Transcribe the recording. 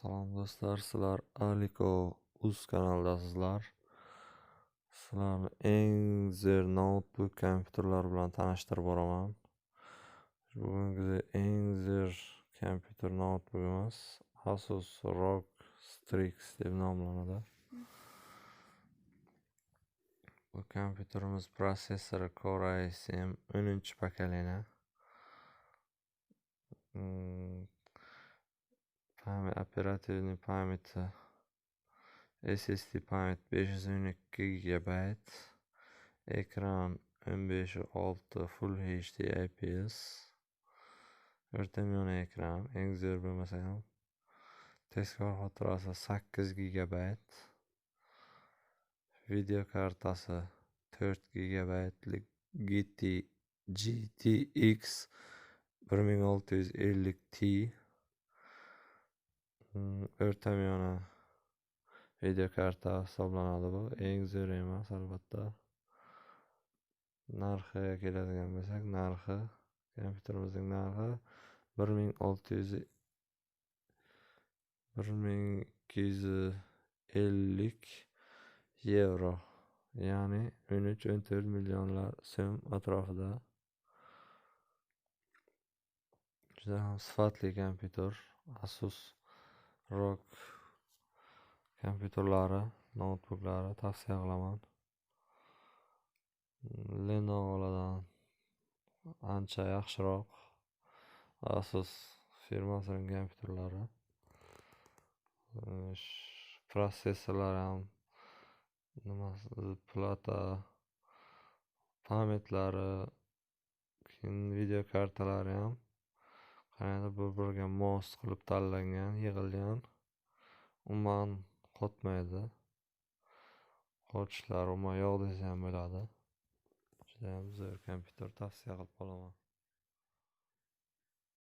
Salom do'stlar, sizlar uz kanaldasizlar. Sizlarni eng zo'r notebook kompyuterlar bilan tanishtirib boraman. Bugungi eng zo'r kompyuter notebookimiz Asus ROG Strix deb nomlanadi. Bu kompyuterimiz prosessori Core i7 10 pokoleniya. Operativniy pamyati SSD pamyat 512 GB, ekran 15.6 Full HD IPS, o'rtamiyona ekran, eng zo'r bo'lmasa ham. Tezkor xotirasi 8 GB, video kartasi 4 GB lik GTX 1650 Ti, o'rtamiyona video karta hisoblanadi. Bu eng zo'r emas albatta. Narxiga keladigan bo'lsak, kompyuterimizning narxi 1250 yevro, ya'ni 13-14 millionlar so'm atrofida. Juda ham sifatli kompyuter. Asus ROG kompyuterlari, notebooklari tavsiya qilaman. Lenovo'dan ancha yaxshiroq Asus firmasining kompyuterlari. Prosessorlari ham plata, pamyatlari, video kartalari ham qaranglar, bir-biriga mos qilib tanlangan, yig'ilgan. Umuman qotmaydi. Qochishlari umuman yo'q desa ham bo'ladi. Juda ham zo'r kompyuter, tavsiya qilib qolaman.